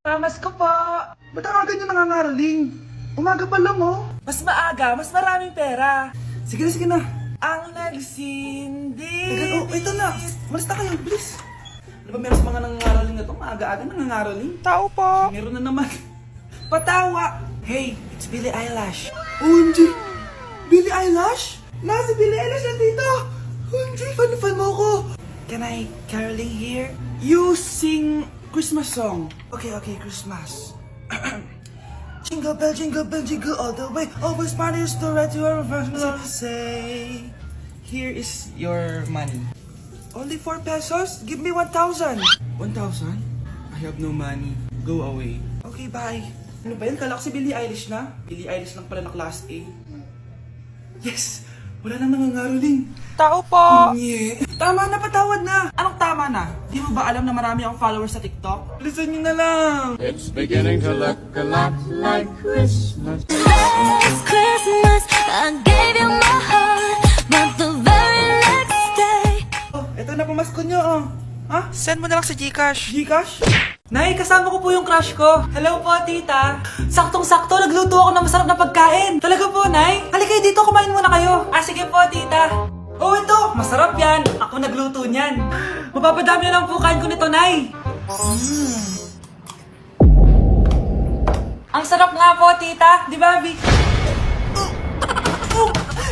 Tamas ko po. Ba't ang aga niyo nangangaraling? Umaga pa lang, oh. Mas maaga, mas maraming pera. Sige na, sige na. Ang nagsindi. Teka, oh, ito na. Malis na kayo, please. Ano ba meron sa mga nangangaraling na to? Maaga-aga nangangaraling. Tao po. Meron na naman. Patawa. Hey, it's Billie Eilish. OMG! Billie Eilish? Nasa Billie Eilish na dito! OMG, fan mo ko! Can I caroling here? You sing Christmas song. Okay, Christmas. Jingle bell, jingle all the way. Always partners to right to our first love. Say, here is your money. Only 4 pesos? Give me 1,000. 1,000? I have no money. Go away. Okay, bye. Ano ba yan? Kala ko si Billie Eilish na. Billie Eilish lang pala na class A. Yes! Wala nang nangangaroling. Tao po. Nye. Tama na, patawad na. Anong tama na? Di mo ba alam na marami akong followers sa TikTok? Listen nyo na lang. It's beginning to look a lot like Christmas. Last Christmas, I gave you my heart, but the very next day. Oh, eto na pamasko nyo, oh. Ha? Send mo na lang sa Gcash. Gcash? Nay, kasama ko po yung crush ko. Hello po, tita. Saktong-sakto, nagluto ako ng masarap na pagkain. Talaga po, Nay. Halika kayo dito, kumain muna kayo. Sige po, tita. Oh, ito. Masarap yan. Ako nagluto niyan. Mapapadami na lang po kain ko nito, Nay. Ang sarap nga po, tita. Di ba, Vic?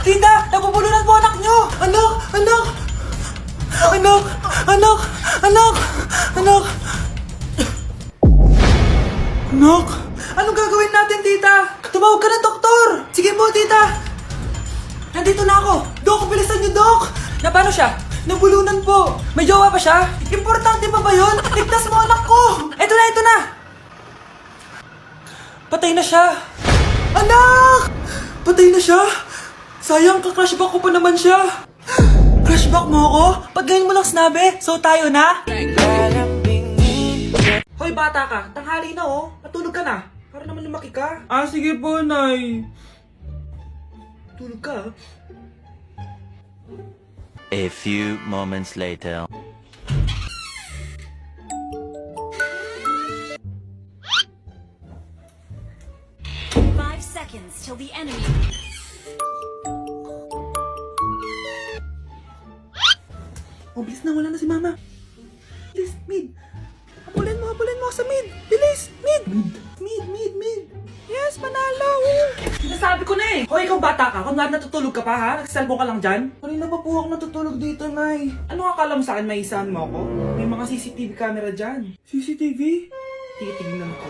Tita, nabubulunan po anak nyo. Anak. Anak! Anong gagawin natin, tita? Tumawag ka ng doktor! Sige po, tita! Nandito na ako! Dok, bilisan niyo, Dok! Na paano siya? Nabulunan po! May jowa ba siya? Importante pa ba yun? Ligtas mo anak ko! Ito na! Patay na siya! Anak! Patay na siya! Sayang, ka-crushback ko pa naman siya! Crushback mo ako? Pag ganyan mo lang sinabi, so tayo na? Hoy bata ka, tanghali na oh. Matulog ka na. Para naman lumaki ka. Sige po, Nay. Tulog ka. A few moments later. 5 seconds till the enemy. Oh, bilis na, wala na si Mama. Bilis, mid. Habulin mo sa mid. Bilis, mid. Mid. Yes, manalo! Sinasabi ko na eh! Hoy, ikaw bata ka, kunwari natutulog ka pa ha? Nagsiselfone ka lang dyan? Kanina pa po ako natutulog dito, Nay. Ano akala mo sa akin, may isahan mo ako? May mga CCTV camera dyan. CCTV? Titignan ko.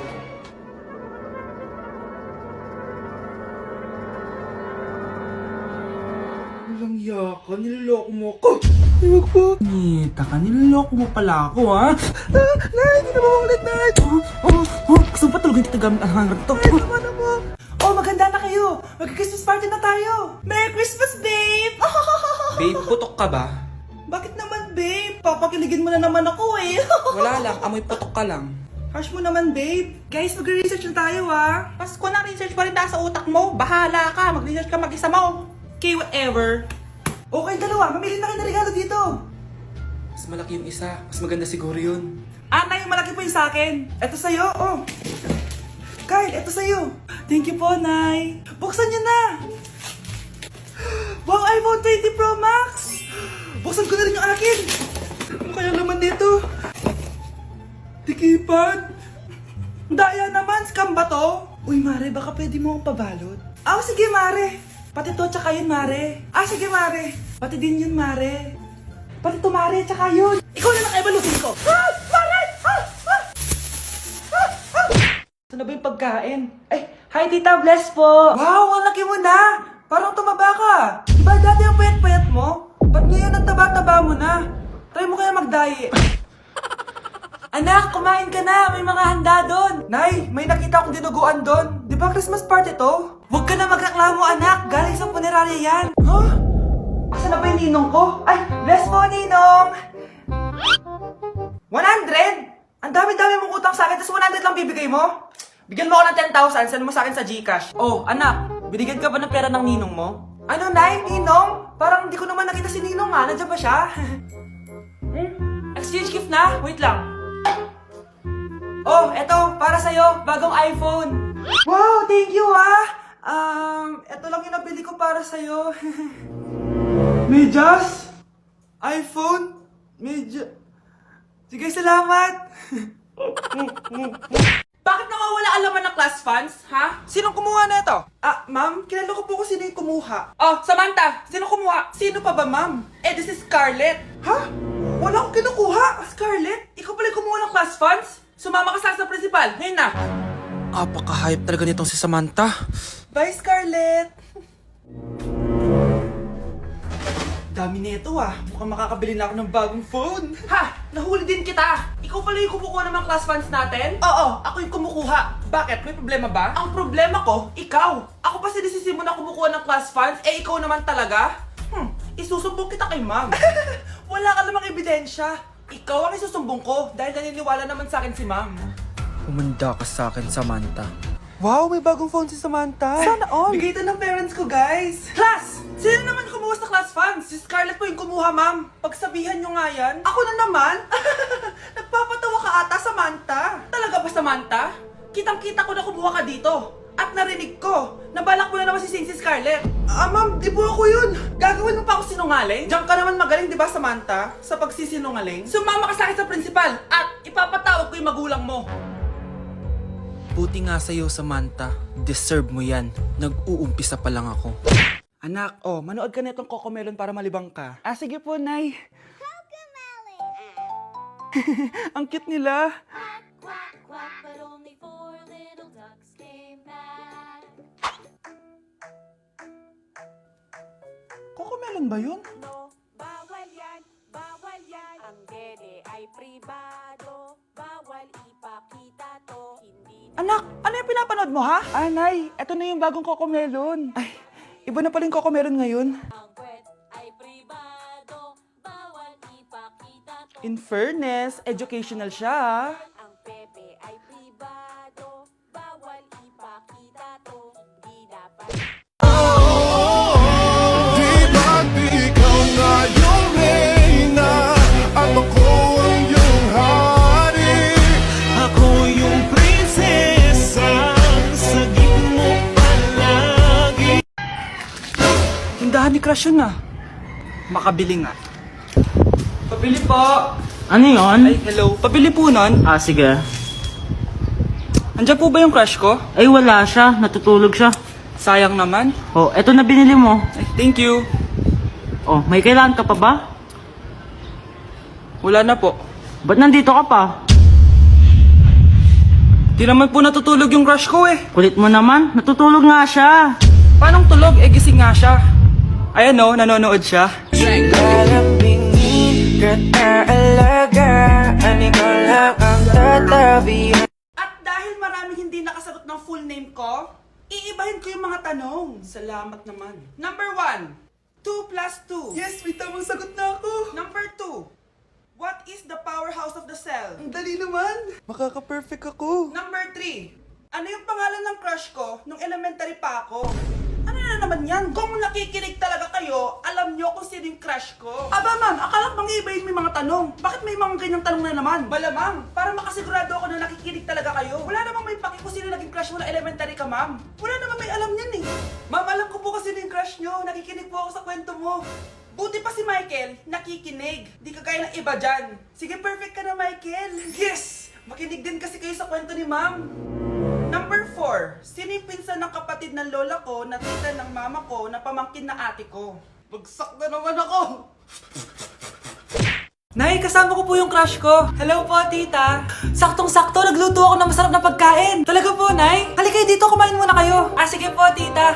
Walang yaka, niloloko mo ako. Huwag po. Nita ka, niloloko mo pala ako, ha? Nay, hindi na maulit, Nay. Gusto mo pa tulogin kita gamit ang hangar to? Tama na mo. Oh, maganda na kayo. Mag-Christmas party na tayo. Merry Christmas, babe. Babe, putok ka ba? Bakit naman, babe? Papakiligin mo na naman ako, eh. Wala lang, amoy putok ka lang. Harsh mo naman, babe. Guys, mag-research na tayo, ha? Pasko na, research pa rin nasa utak mo. Bahala ka, mag-research ka mag-isa mo. Okay, whatever. Okay, dalawa. Mamili na kayo ng regalo dito. Mas malaki yung isa, mas maganda siguro yun. Nay, malaki po yung sa akin. Ito sa'yo, oh. Kyle, ito sa'yo. Thank you po, Nay. Buksan niyo na. Wow, iPhone 20 Pro Max. Buksan ko na rin yung akin. Ano kaya naman dito? Tikipad. Daya naman, scam ba to? Uy, Mare, baka pwede mo akong pabalot. Sige, Mare. Pati to, tsaka yun, Mare. Sige, Mare. Pati din yun, Mare. Pati to, Mare, tsaka yun. Ikaw na nakaibalutin ko. Mare! Saan na ba yung pagkain? Ay, hi tita, bless po! Wow, ang laki mo na! Parang tumaba ka! Diba dati ang payat-payat mo? Ba't ngayon ang taba-taba mo na? Try mo kaya mag-diet. Anak, kumain ka na! May mga handa doon! Nay, may nakita akong dinuguan doon. Di ba Christmas party to? Huwag ka na magreklamo anak! Galing sa punerarya yan! Huh? Asan na ba yung ninong ko? Ay, bless po ninong! 100? Ang dami-dami mong utang sa akin, tapos 100 lang bibigay mo? Bigyan mo ako ng 10,000, send mo sa akin sa Gcash. Oh, anak, binigyan ka ba ng pera ng ninong mo? Ano, Nay? Ninong? Parang hindi ko naman nakita si ninong ha, nandiyan ba siya? Exchange gift na? Wait lang. Oh, eto, para sa'yo, bagong iPhone. Wow, thank you eto lang yung nabili ko para sa'yo. Medyas? iPhone? Sige, salamat. Bakit nakawala ang laman ng class funds, ha? Sinong kumuha na ito? Ma'am, kilala ko po kung sino yung kumuha. Oh, Samantha, sino kumuha? Sino pa ba, ma'am? This is Scarlett. Ha? Wala akong kinukuha. Scarlett, ikaw pala yung kumuha ng class funds? Sumama ka sa principal, ngayon na. Apaka-hype talaga nitong si Samantha. Bye, Scarlett. Dami na ito mukhang makakabili na ako ng bagong phone. Ha! Nahuli din kita! Ikaw pala yung kumukuha ng mga class funds natin? Oo, ako yung kumukuha. Bakit? May problema ba? Ang problema ko, ikaw! Ako pa sinisisi mo na kumukuha ng class funds, ikaw naman talaga? Isusumbong kita kay ma'am. Wala ka namang ebidensya. Ikaw ang isusumbong ko dahil naniniwala naman sa akin si ma'am. Umanda ka sa akin, Samantha. Wow, may bagong phone si Samantha. Sana all! Bigay ito ng parents ko, guys! Class! Sino naman kumuha sa class funds? Si Scarlett po yung kumuha, ma'am. Pagsabihan nyo nga yan. Ako na naman? Nagpapatawa ka ata, Samantha. Talaga ba, Samantha? Kitang-kita ko na kumuha ka dito. At narinig ko, nabalak mo na naman si Scarlett. Ma'am, di po ako yun. Gagawin mo pa ako sinungaling? Diyan ka naman magaling, di ba, Samantha? Sa pagsisinungaling? Sumama ka sa akin sa principal at ipapatawag ko yung magulang mo. Buti nga sa'yo, Samantha. Deserve mo yan. Nag-uumpisa pa lang ako. Anak, manood ka na itong Cocomelon para malibang ka. Sige po, Nay. Ang cute nila. Quack, quack, but only 4 little ducks came back. Cocomelon ba yun? No, bawal yan, bawal yan. Ang dede ay pribado, bawal ipakita to. Hindi Anak, ano yung pinapanood mo, ha? Nay, eto na yung bagong Cocomelon. Ay, iba na pala yung Cocomelon ngayon. ang kwet ay pribado, bawal ipakita to. In fairness, educational siya, ha? Ang pepe ay pribado, bawal ipakita to. Hindi dapat. Di ba't ikaw na yung reyna at ako ang iyong hari? Ako yung prinsesa, sagip mo palagi. Tindahan ni Crush yun, Makabili nga. Pabili po. Ano yun? Ay, hello. Pabili po nun. Sige. Andiyan po ba yung crush ko? Ay, wala siya. Natutulog siya. Sayang naman. Oh, eto na binili mo. Ay, thank you. Oh, may kailangan ka pa ba? Wala na po. Ba't nandito ka pa? Di naman po natutulog yung crush ko, Kulit mo naman. Natutulog nga siya. Paanong tulog? Gising nga siya. Ayan, nanonood siya. At dahil maraming hindi nakasagot ng full name ko, iibahin ko yung mga tanong. Salamat naman. Number 1, 2 plus 2. Yes, may tamang sagot na ako. Number 2, what is the powerhouse of the cell? Ang dali naman. Makaka-perfect ako. Number 3, ano yung pangalan ng crush ko nung elementary pa ako? Ano na naman yan? Kung nakikinig talaga kayo, alam nyo kung sino yung crush ko. Aba ma'am, akala bang iibahin mo yung mga tanong? Bakit may mga ganyang tanong na naman? Malamang, para makasigurado ako na nakikinig talaga kayo. Wala namang may paki kung sino naging crush mo na elementary ka, ma'am. Wala namang may alam yan Ma'am, alam ko po kasi sino yung crush nyo. Nakikinig po ako sa kwento mo. Buti pa si Michael, nakikinig. Di kagaya ng iba dyan. Sige, perfect ka na, Michael. Yes! Makinig din kasi kayo sa kwento ni ma'am. Number 4, sino yung pinsan ng kapatid ng lola ko na tita ng mama ko na pamangkin na ate ko? Bagsak na naman ako! Nay, kasama ko po yung crush ko. Hello po, tita. Saktong-sakto, nagluto ako ng masarap na pagkain. Talaga po, Nay. Halika dito, kumain muna kayo. Sige po, tita.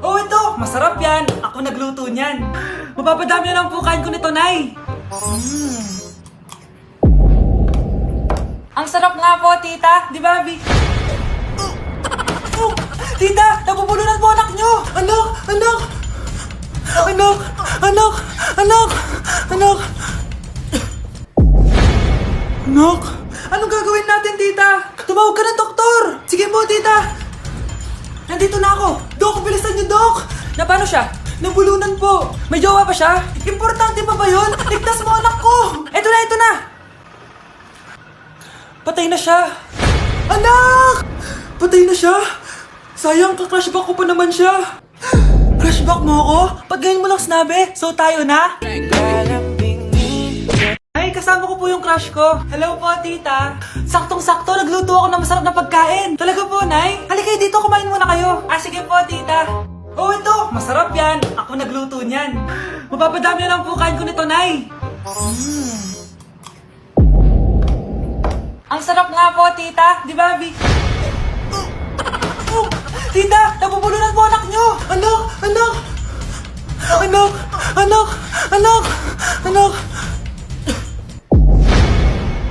Oh, ito. Masarap yan. Ako nagluto niyan. Mapapadami na lang po kain ko nito, Nay. Ang sarap nga po, tita. Di ba, Vic? Tita, nabubulunan po anak nyo! Anak! Anak! Anak! Anak! Anak! Anak! Anak! Anong gagawin natin, tita? Tumawag ka ng doktor! Sige po, tita! Nandito na ako! Dok, bilisan niyo, Dok! Na paano siya? Nabulunan po! May jowa pa siya? Importante pa ba yun? Ligtas mo anak ko! Ito na! Patay na siya! Anak! Patay na siya! Sayang, ka-crushback ko pa naman siya! Crushback mo ako? Ba't ganyan mo lang sinabi? So tayo na? Ay, kasama ko po yung crush ko. Hello po, tita. Saktong-sakto, nagluto ako ng masarap na pagkain. Talaga po, Nay? Halika kayo dito, kumain muna kayo. Ah, sige po, tita. Oh, ito, masarap yan. Ako nagluto niyan. Mapapadami na lang po kain ko nito, Nay. Ang sarap nga po, tita. Di ba, Vic? Tita, nabubulunan po anak nyo! Anak! Anak! Anak! Anak! Anak! Anak!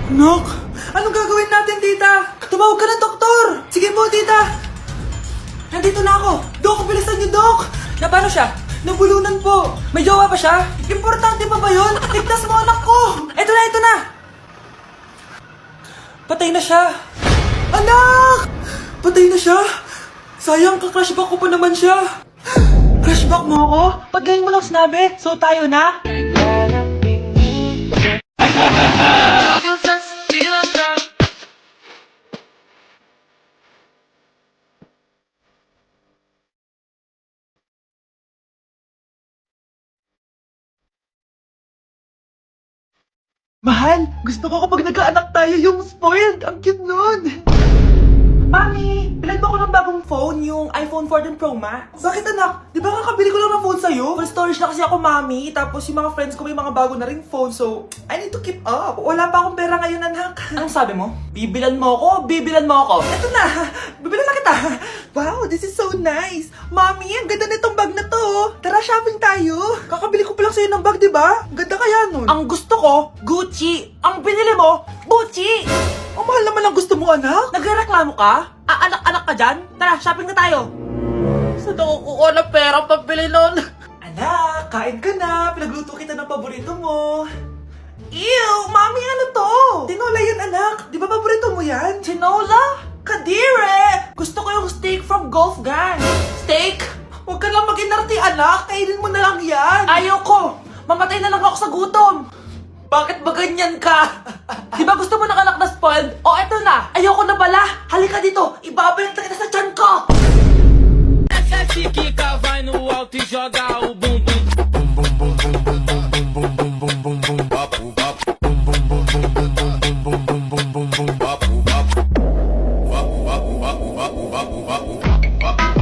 Anak! Anong gagawin natin, tita? Tumawag ka ng doktor! Sige po, tita! Nandito na ako! Dok, bilisan niyo, Dok! Na paano siya? Nabulunan po! May jowa ba siya? Importante pa ba yun? Ligtas mo anak ko! Ito na, ito na! Patay na siya! Anak! Patay na siya! Sayang, ka-crushback ko pa naman siya! Crushback mo ako? Ba't ganyan mo lang sinabi? So tayo na? Mahal, gusto ko kapag nagkaanak tayo yung spoiled. Ang cute nun. Mami, bilhan mo ko ng bagong phone, yung iPhone 14 Pro Max. Bakit anak? Di ba kakabili ko lang ng phone sa'yo? Full storage na kasi ako, Mami. Tapos yung mga friends ko may mga bago na ring phone, so I need to keep up. Wala pa akong pera ngayon, anak. Anong sabi mo? Bibilan mo ako? Bibilan mo ako? Eto na, bibilan na kita. Wow, this is so nice. Mami, ang ganda nitong bag na to. Tara, shopping tayo. Kakabili ko pa lang sa'yo ng bag, di ba? Ganda kaya nun. Ang gusto ko, Gucci. Ang binili mo, Gucci. Ang mahal naman ang gusto mo, anak. Nagreklamo ka? Anak-anak ka dyan? Tara, shopping na tayo. Saan ako kukuha ng pera pambili nun? Anak, kain ka na. Pinagluto kita ng paborito mo. Ew, Mami, ano to? Tinola yan, anak. Di ba paborito mo yan? Tinola? Kadire! Gusto ko yung steak from Golf Gang. Steak? Huwag ka lang mag-inarti, anak. Kainin mo na lang yan. Ayaw ko. Mamatay na lang ako sa gutom. Bakit ba ganyan ka? Di ba gusto mo ng anak na spoiled? O eto na, ayoko na pala. Halika dito, ibabalik na kita sa tiyan ko. Essa chiquica vai no alto e joga o bumbum. Bum bum bum bum bum bum bum bum bum bum bum bum bapu bapu. Bum bum bum bum bum bum bum bum bum bum bum bum bapu bapu. Bapu bapu bapu bapu bapu bapu.